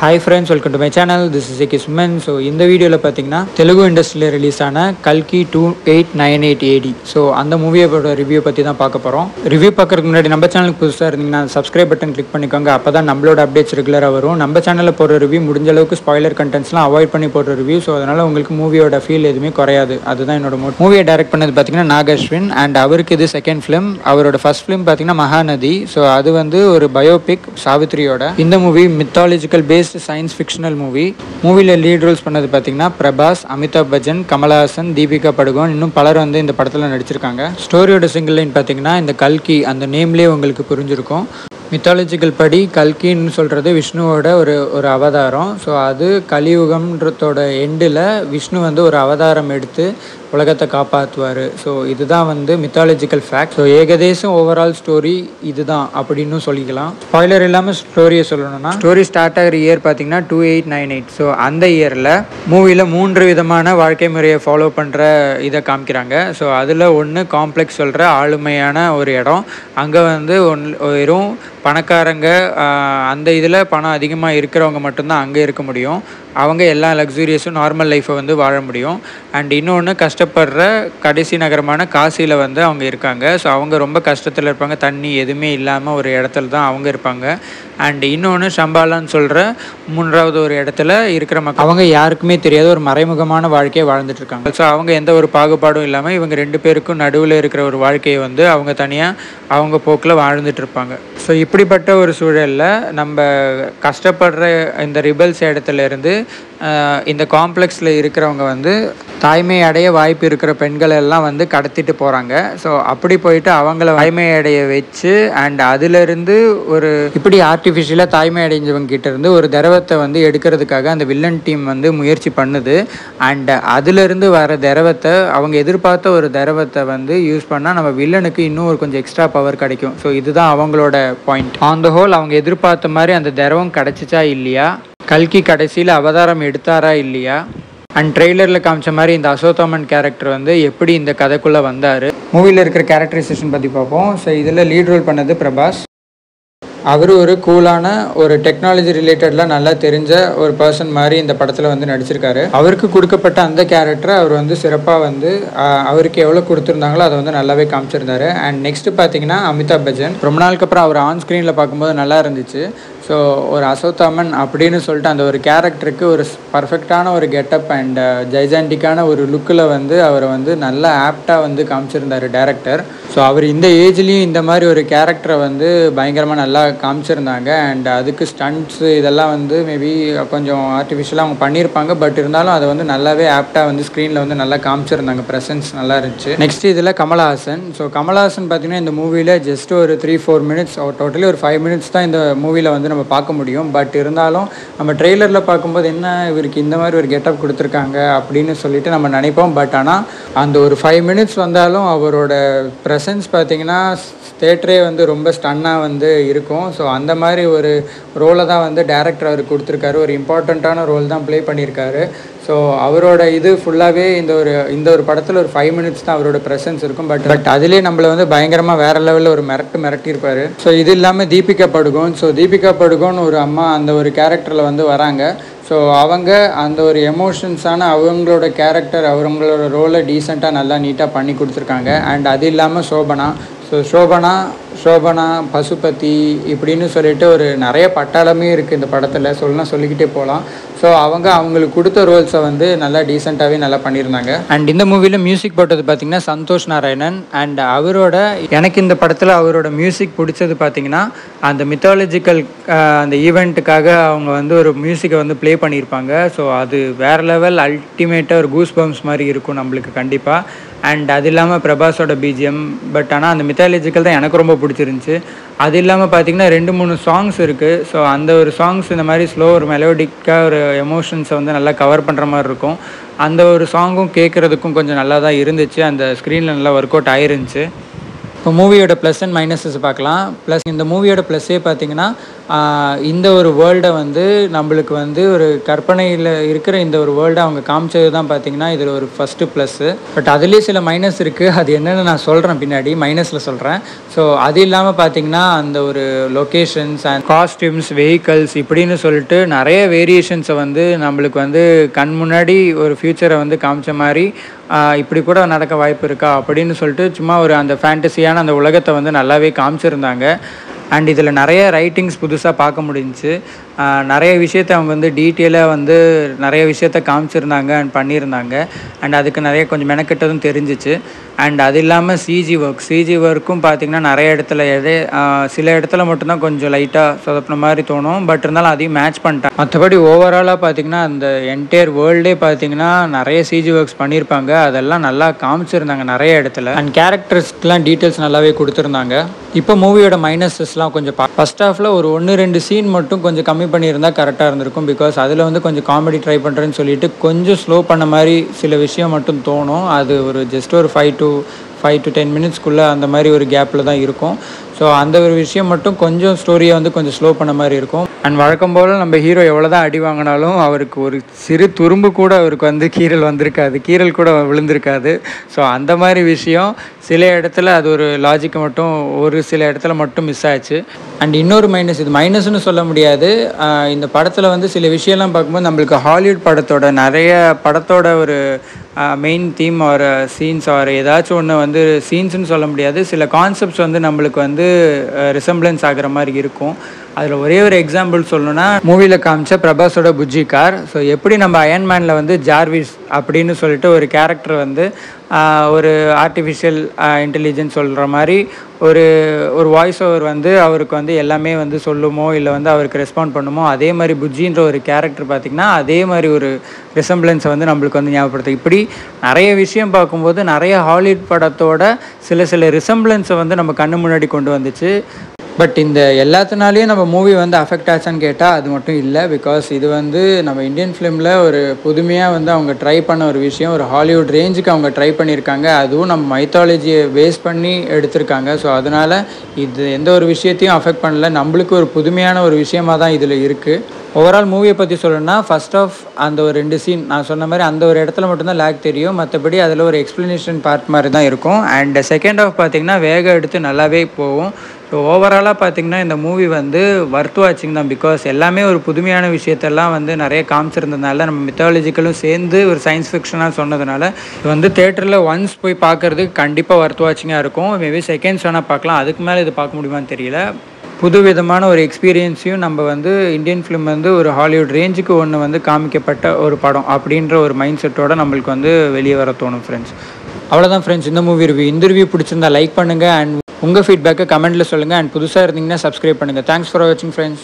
Hi friends, welcome to my channel. This is AK Suman. So இந்த வீடியோல பாத்தீங்கன்னா தெலுங்கு இண்டஸ்ட்ரியில ரிலீஸ் ஆன கல்கி 2898 AD. ஸோ அந்த மூவியோட ரிவ்யூ பற்றி தான் பார்க்க போகிறோம். ரிவ்யூ பார்க்கறதுக்கு முன்னாடி நம்ம சேனலுக்கு புதுசாக இருந்தீங்கன்னா சப்ஸ்கிரைப் பட்டன் கிளிக் பண்ணிக்கோங்க. அப்போ தான் நம்மளோட அப்டேட்ஸ் ரெகுலராக வரும். நம்ம சேனலில் போடுற ரிவ்யூ முடிஞ்ச அளவுக்கு ஸ்பாய்லர் கண்டென்ட்ஸ்லாம் அவாய்ட் பண்ணி போடுற ரிவ்யூ. ஸோ அதனால் உங்களுக்கு மூவியோட ஃபீல் எதுவுமே குறையாது. அதுதான் என்னோட மூவியை டைரக்ட் பண்ணது பார்த்தீங்கன்னா நாகஸ்வின். அண்ட் அவருக்கு இது செகண்ட் ஃபிலிம். அவரோட ஃபர்ஸ்ட் ஃபிலிம் பார்த்தீங்கன்னா மகாநதி. ஸோ அது வந்து ஒரு பயோபிக் சாவித்ரியோட. இந்த movie mythological based science fictional மூவியில் லீட் ரோல்ஸ் பண்ணது பார்த்தீங்கன்னா பிரபாஸ், அமிதாப் பச்சன், கமலஹாசன், தீபிகா படுகோன், இன்னும் பலர் வந்து இந்த படத்தில் நடிச்சிருக்காங்க. ஸ்டோரியோட சிங்கிள் லைன் பார்த்தீங்கன்னா இந்த கல்கி அந்த நேம்லேயே உங்களுக்கு புரிஞ்சிருக்கும். மித்தாலஜிக்கல் படி கல்கின்னு சொல்கிறது விஷ்ணுவோட ஒரு அவதாரம். ஸோ அது கலியுகம்ன்றதோட எண்டில் விஷ்ணு வந்து ஒரு அவதாரம் எடுத்து உலகத்தை காப்பாற்றுவார். ஸோ இதுதான் வந்து மித்தாலஜிக்கல் ஃபேக்ட். ஸோ ஏகதேசம் ஓவரால் ஸ்டோரி இதுதான் அப்படின்னு சொல்லிக்கலாம். ஸ்பாய்லர் இல்லாமல் ஸ்டோரியை சொல்லணும்னா ஸ்டோரி ஸ்டார்ட் ஆகிற இயர் பார்த்தீங்கன்னா 2898. ஸோ அந்த இயரில் மூவியில் 3 விதமான வாழ்க்கை முறையை ஃபாலோ பண்ணுற இதை காமிக்கிறாங்க. ஸோ அதில் ஒன்று காம்ப்ளெக்ஸ் சொல்கிற ஆளுமையான ஒரு இடம். அங்கே வந்து வெறும் பணக்காரங்க அந்த இதில் பணம் அதிகமாக இருக்கிறவங்க மட்டும்தான் அங்கே இருக்க முடியும். அவங்க எல்லா லக்ஸூரியஸும் நார்மல் லைஃப்பை வந்து வாழ முடியும். அண்ட் இன்னொன்று கஷ்டப்படுற கடைசி நகரமான காசியில் வந்து அவங்க இருக்காங்க. ஸோ அவங்க ரொம்ப கஷ்டத்தில் இருப்பாங்க. தண்ணி எதுவுமே இல்லாமல் ஒரு இடத்துல தான் அவங்க இருப்பாங்க. அண்ட் இன்னொன்று சம்பாலான்னு சொல்கிற 3வது ஒரு இடத்துல இருக்கிற மக்கள் அவங்க யாருக்குமே தெரியாத ஒரு மறைமுகமான வாழ்க்கையை வாழ்ந்துட்டுருக்காங்க. ஸோ அவங்க எந்த ஒரு பாகுபாடும் இல்லாமல் இவங்க 2 பேருக்கும் நடுவில் இருக்கிற ஒரு வாழ்க்கையை வந்து அவங்க தனியாக அவங்க போக்கில் வாழ்ந்துட்டு இருப்பாங்க. ஸோ இப்படிப்பட்ட ஒரு சூழலில் நம்ம கஷ்டப்படுற இந்த ரிபல்ஸ் இடத்துல இருந்து இந்த காம்ப்ளெக்ஸில் இருக்கிறவங்க வந்து தாய்மை அடைய வாய்ப்பு இருக்கிற பெண்கள் எல்லாம் வந்து கடத்திட்டு போகிறாங்க. ஸோ அப்படி போயிட்டு அவங்கள தாய்மை அடைய வச்சு அண்ட் அதிலிருந்து ஒரு இப்படி ஆர்டிஃபிஷியலாக தாய்மை அடைஞ்சவங்க கிட்ட இருந்து ஒரு திரவத்தை வந்து எடுக்கிறதுக்காக அந்த வில்லன் டீம் வந்து முயற்சி பண்ணுது. அண்ட் அதிலிருந்து வர திரவத்தை அவங்க எதிர்பார்த்த ஒரு திரவத்தை வந்து யூஸ் பண்ணால் நம்ம வில்லனுக்கு இன்னும் ஒரு கொஞ்சம் எக்ஸ்ட்ரா பவர் கிடைக்கும். ஸோ இதுதான் அவங்களோட பாயிண்ட். ஆன் த ஹோல் அவங்க எதிர்பார்த்த மாதிரி அந்த திரவம் கிடைச்சிச்சா இல்லையா, கல்கி கடைசியில் அவதாரம் எடுத்தாரா இல்லையா, அண்ட் ட்ரெய்லரில் காமிச்ச மாதிரி இந்த அசோத்தாமன் கேரக்டர் வந்து எப்படி இந்த கதைக்குள்ளே வந்தார், மூவியில் இருக்கிற கேரக்டரைசேஷன் பற்றி பார்ப்போம். ஸோ இதில் லீட் ரோல் பண்ணது பிரபாஸ். அவர் ஒரு கூலான ஒரு டெக்னாலஜி ரிலேட்டடில் நல்லா தெரிஞ்ச ஒரு பர்சன் மாதிரி இந்த படத்தில் வந்து நடிச்சிருக்காரு. அவருக்கு கொடுக்கப்பட்ட அந்த கேரக்டரை அவர் வந்து சிறப்பாக வந்து அவருக்கு எவ்வளோ கொடுத்துருந்தாங்களோ அதை வந்து நல்லாவே காமிச்சிருந்தாரு. அண்ட் நெக்ஸ்ட்டு பார்த்தீங்கன்னா அமிதாப் பச்சன். ரொம்ப நாளுக்கு அப்புறம் அவர் ஆன் ஸ்க்ரீனில் பார்க்கும்போது நல்லா இருந்துச்சு. ஸோ ஒரு அசோத்தாமன் அப்படின்னு சொல்லிட்டு அந்த ஒரு கேரக்டருக்கு ஒரு பர்ஃபெக்டான ஒரு கெட்டப் அண்ட் ஜைஜாண்டிக்கான ஒரு லுக்கில் வந்து அவரை வந்து நல்லா ஆப்டாக வந்து காமிச்சிருந்தார் டேரக்டர். ஸோ அவர் இந்த ஏஜ்லேயும் இந்த மாதிரி ஒரு கேரக்டரை வந்து பயங்கரமாக நல்லா காமிச்சிருந்தாங்க. அண்ட் அதுக்கு ஸ்டண்ட்ஸு இதெல்லாம் வந்து மேபி கொஞ்சம் ஆர்டிஃபிஷியலாக அவங்க பண்ணியிருப்பாங்க. பட் இருந்தாலும் அதை வந்து நல்லாவே ஆப்டாக வந்து ஸ்க்ரீனில் வந்து நல்லா காமிச்சிருந்தாங்க. ப்ரெசன்ஸ் நல்லா இருந்துச்சு. நெக்ஸ்ட் இதில் கமலஹாசன். ஸோ கமலஹாசன் பார்த்தீங்கன்னா இந்த மூவியில் ஜஸ்ட் ஒரு 3-4 மினிட்ஸ், டோட்டலி ஒரு 5 மினிட்ஸ் தான் இந்த மூவியில் வந்து நம்ம பார்க்க முடியும். பட் இருந்தாலும் நம்ம ட்ரெய்லரில் பார்க்கும்போது என்ன இவருக்கு இந்த மாதிரி ஒரு கெட்டப் கொடுத்துருக்காங்க அப்படின்னு சொல்லிட்டு நம்ம நினைப்போம். பட் ஆனால் அந்த ஒரு 5 மினிட்ஸ் வந்தாலும் அவரோட ப்ரெசன்ஸ் பார்த்திங்கன்னா தேட்டரே வந்து ரொம்ப ஸ்டன்னாக வந்து இருக்கும். ஸோ அந்த மாதிரி ஒரு ரோலை தான் வந்து டேரக்டர் அவர் கொடுத்துருக்காரு. ஒரு இம்பார்ட்டண்ட்டான ரோல் தான் ப்ளே பண்ணியிருக்காரு. ஸோ அவரோட இது ஃபுல்லாகவே இந்த ஒரு படத்தில் ஒரு 5 மினிட்ஸ் தான் அவரோட ப்ரெசன்ஸ் இருக்கும். பட் அதிலே நம்மளை வந்து பயங்கரமாக வேறு லெவலில் ஒரு மிரட்டியிருப்பார். ஸோ இது இல்லாமல் தீபிகா படுகோன். ஸோ தீபிகா படுகோன் ஒரு அம்மா அந்த ஒரு கேரக்டரில் வந்து வராங்க. ஸோ அவங்க அந்த ஒரு எமோஷன்ஸான அவங்களோட கேரக்டர் அவங்களோட ரோலை டீசெண்டாக நல்லா நீட்டாக பண்ணி கொடுத்துருக்காங்க. அண்ட் அது இல்லாமல் சோபனா. ஸோ சோபனா பசுபதி இப்படின்னு சொல்லிட்டு ஒரு நிறைய பட்டாளமே இருக்குது இந்த படத்தில். சொல்லிக்கிட்டே போகலாம். ஸோ அவங்களுக்கு கொடுத்த ரோல்ஸை வந்து நல்லா டீசெண்டாகவே நல்லா பண்ணியிருந்தாங்க. அண்ட் இந்த மூவியில் மியூசிக் போட்டது பார்த்திங்கன்னா சந்தோஷ் நாராயணன். அண்ட் எனக்கு இந்த படத்தில் அவரோட மியூசிக் பிடிச்சது பார்த்திங்கன்னா அந்த மித்தாலஜிக்கல் அந்த ஈவெண்ட்டுக்காக அவங்க வந்து ஒரு மியூசிக்கை வந்து ப்ளே பண்ணியிருப்பாங்க. ஸோ அது வேறு லெவல் அல்டிமேட்டாக ஒரு கூஸ் பம்ப்ஸ் மாதிரி இருக்கும் நம்மளுக்கு கண்டிப்பாக. அண்ட் அது இல்லாமல் பிரபாஸோட பிஜிஎம். பட் ஆனால் அந்த மித்தாலஜிக்கல் தான் எனக்கு ரொம்ப பிடிச்சிருந்துச்சி. அது இல்லாமல் பார்த்திங்கன்னா 2-3 சாங்ஸ் இருக்குது. ஸோ அந்த ஒரு சாங்ஸ் இந்த மாதிரி ஸ்லோ ஒரு மெலோடிக்காக ஒரு எமோஷன்ஸை வந்து நல்லா கவர் பண்ணுற மாதிரி இருக்கும். அந்த ஒரு சாங்கும் கேட்குறதுக்கும் கொஞ்சம் நல்லா தான் இருந்துச்சு. அந்த ஸ்க்ரீனில் நல்லா ஒர்க் அவுட் ஆயிருந்துச்சு. இப்போ மூவியோட ப்ளஸ் அண்ட் மைனஸஸ் பார்க்கலாம். ப்ளஸ் இந்த மூவியோட ப்ளஸ்ஸே பார்த்திங்கன்னா இந்த ஒரு வேர்ல்டை வந்து நம்மளுக்கு வந்து ஒரு கற்பனையில் இருக்கிற இந்த ஒரு வேர்ல்டை அவங்க காமிச்சது தான் பார்த்திங்கன்னா இதில் ஒரு ஃபஸ்ட்டு ப்ளஸ்ஸு. பட் அதுலேயே சில மைனஸ் இருக்குது. அது என்னென்னு நான் சொல்கிறேன் பின்னாடி, மைனஸில் சொல்கிறேன். ஸோ அது இல்லாமல் பார்த்திங்கன்னா அந்த ஒரு லொக்கேஷன்ஸ் அண்ட் காஸ்டியூம்ஸ், வெஹிக்கல்ஸ் இப்படின்னு சொல்லிட்டு நிறைய வேரியேஷன்ஸை வந்து நம்மளுக்கு வந்து கண் முன்னாடி ஒரு ஃப்யூச்சரை வந்து காமிச்ச மாதிரி இப்படி கூட நடக்க வாய்ப்பு இருக்கா அப்படின்னு சொல்லிட்டு சும்மா ஒரு அந்த ஃபேண்டஸியான அந்த உலகத்தை வந்து நல்லாவே காமிச்சிருந்தாங்க. அண்ட் இதில் நிறைய ரைட்டிங்ஸ் புதுசாக பார்க்க முடிஞ்சிச்சு. நிறைய விஷயத்த அவங்க வந்து டீட்டெயிலாக வந்து நிறைய விஷயத்த காமிச்சிருந்தாங்க அண்ட் பண்ணியிருந்தாங்க. அண்ட் அதுக்கு நிறைய கொஞ்சம் மெனக்கெட்டதும் தெரிஞ்சிச்சு. அண்ட் அது இல்லாமல் சிஜி ஒர்க்கும் பார்த்திங்கன்னா நிறைய இடத்துல சில இடத்துல மட்டும்தான் கொஞ்சம் லைட்டாக சொதப்பின மாதிரி தோணும். பட் இருந்தாலும் அதையும் மேட்ச் பண்ணிட்டேன். மற்றபடி ஓவராலாக பார்த்திங்கன்னா அந்த என்டையர் வேர்ல்டே பார்த்திங்கன்னா நிறைய சிஜி ஒர்க்ஸ் பண்ணியிருப்பாங்க. அதெல்லாம் நல்லா காமிச்சிருந்தாங்க நிறைய இடத்துல. அண்ட் கேரக்டர்ஸ்க்கெலாம் டீட்டெயில்ஸ் நல்லாவே கொடுத்துருந்தாங்க. இப்போ மூவியோட மைனஸஸ்லாம் கொஞ்சம் ஃபர்ஸ்ட் ஹாஃபில் ஒரு 1-2 சீன் மட்டும் கொஞ்சம் கம்மி பண்ணியிருந்தால் கரெக்டாக இருந்திருக்கும். பிகாஸ் அதில் வந்து கொஞ்சம் காமெடி ட்ரை பண்ணுறேன்னு சொல்லிட்டு கொஞ்சம் ஸ்லோ பண்ண மாதிரி சில விஷயம் மட்டும் தோணும். அது ஒரு ஜஸ்ட் ஒரு 5 to 10 மினிட்ஸ்க்குள்ளே அந்த மாதிரி ஒரு கேப்பில் தான் இருக்கும். ஸோ அந்த ஒரு விஷயம் மட்டும் கொஞ்சம் ஸ்டோரியை வந்து கொஞ்சம் ஸ்லோ பண்ண மாதிரி இருக்கும். அண்ட் வழக்கம் போல் நம்ம ஹீரோ எவ்வளோ தான் அடி வாங்கினாலும் அவருக்கு ஒரு சிறு துரும்பு கூட அவருக்கு வந்து கீரல் கூட விழுந்திருக்காது. ஸோ அந்த மாதிரி விஷயம் சில இடத்துல அது ஒரு லாஜிக்கு மட்டும் ஒரு சில இடத்துல மட்டும் மிஸ் ஆச்சு. அண்ட் இன்னொரு மைனஸ், இது மைனஸ்னு சொல்ல முடியாது, இந்த படத்தில் வந்து சில விஷயம்லாம் பார்க்கும்போது நம்மளுக்கு ஹாலிவுட் படத்தோட ஒரு மெயின் தீம் ஒரு சீன்ஸ் ஒரு ஏதாச்சும் ஒன்று வந்து சீன்ஸ்னு சொல்ல முடியாது, சில கான்செப்ட்ஸ் வந்து நம்மளுக்கு வந்து ரிசம்பிளன்ஸ் ஆகிற மாதிரி இருக்கும். அதில் ஒரே ஒரு எக்ஸாம்பிள் சொல்லணுன்னா, மூவியில் காமிச்ச பிரபாஸோட புஜ்ஜி கார். ஸோ எப்படி நம்ம அயன்மேனில் வந்து ஜார்விஸ் அப்படின்னு சொல்லிட்டு ஒரு கேரக்டர் வந்து ஒரு ஆர்டிஃபிஷியல் இன்டெலிஜென்ஸ் சொல்கிற மாதிரி ஒரு வாய்ஸ் ஓவர் வந்து அவருக்கு வந்து எல்லாமே வந்து சொல்லுமோ இல்லை வந்து அவருக்கு ரெஸ்பாண்ட் பண்ணுமோ, அதே மாதிரி புஜ்ஜின்ற ஒரு கேரக்டர் பார்த்திங்கன்னா அதே மாதிரி ஒரு ரிசம்பிளன்ஸை வந்து நம்மளுக்கு வந்து ஞாபகப்படுத்தும். இப்படி நிறைய விஷயம் பார்க்கும்போது நிறைய ஹாலிவுட் படத்தோட சில ரிசம்பிளன்ஸை வந்து நம்ம கண்ணு முன்னாடி கொண்டு வந்துச்சு. பட் இந்த எல்லாத்தினாலேயும் நம்ம மூவி வந்து அஃபெக்ட் ஆச்சான்னு கேட்டால் அது மட்டும் இல்லை. பிகாஸ் இது வந்து நம்ம இந்தியன் ஃபிலிமில் ஒரு புதுமையாக வந்து அவங்க ட்ரை பண்ண ஒரு விஷயம், ஒரு ஹாலிவுட் ரேஞ்சுக்கு அவங்க ட்ரை பண்ணியிருக்காங்க. அதுவும் நம்ம மைத்தாலஜியை பேஸ் பண்ணி எடுத்திருக்காங்க. ஸோ அதனால் இது எந்த ஒரு விஷயத்தையும் அஃபெக்ட் பண்ணல, நம்மளுக்கு ஒரு புதுமையான ஒரு விஷயமாக தான் இதில் இருக்குது. ஓவரால் மூவியை பற்றி சொல்லணும்னா, ஃபர்ஸ்ட் ஆஃப் அந்த ஒரு 2 சீன் நான் சொன்ன மாதிரி அந்த ஒரு இடத்துல மட்டும்தான் லேக் தெரியும். மற்றபடி அதில் ஒரு எக்ஸ்ப்ளனேஷன் பார்ட் மாதிரி தான் இருக்கும். அண்ட் செகண்ட் ஆஃப் பார்த்திங்கன்னா வேகம் எடுத்து நல்லாவே போகும். ஸோ ஓவராலாக பார்த்திங்கன்னா இந்த மூவி வந்து ஒர்த் வாட்சிங் தான். பிகாஸ் எல்லாமே ஒரு புதுமையான விஷயத்தெல்லாம் வந்து நிறைய காமிச்சிருந்ததுனால, நம்ம மித்தாலஜிக்கலும் சேர்ந்து ஒரு சயின்ஸ் ஃபிக்ஷனாக சொன்னதுனால இது வந்து தேட்டரில் ஒன்ஸ் போய் பார்க்குறதுக்கு கண்டிப்பாக ஒர்த் வாட்சிங்காக இருக்கும். மேபி செகண்ட்ஸ் வேணால் பார்க்கலாம், அதுக்கு மேலே இது பார்க்க முடியுமான்னு தெரியல. புது விதமான ஒரு எக்ஸ்பீரியன்ஸையும் நம்ம வந்து இந்தியன் ஃபிலிம் வந்து ஒரு ஹாலிவுட் ரேஞ்சுக்கு ஒன்று வந்து காமிக்கப்பட்ட ஒரு படம் அப்படின்ற ஒரு மைண்ட் செட்டோடு நம்மளுக்கு வந்து வெளியே வர தோணும் ஃப்ரெண்ட்ஸ். அவ்வளோதான் ஃப்ரெண்ட்ஸ் இந்த மூவி ரிவ்யூ. இந்த ரிவ்யூ பிடிச்சிருந்தா லைக் பண்ணுங்கள் அண்ட் உங்கள் ஃபீட்பேக்கை கமெண்ட்டில் சொல்லுங்கள். அண்ட் புதுசாக இருந்தீங்கன்னா சப்ஸ்கிரைப் பண்ணுங்கள். தேங்க்ஸ் ஃபார் வாட்சிங் ஃப்ரெண்ட்ஸ்.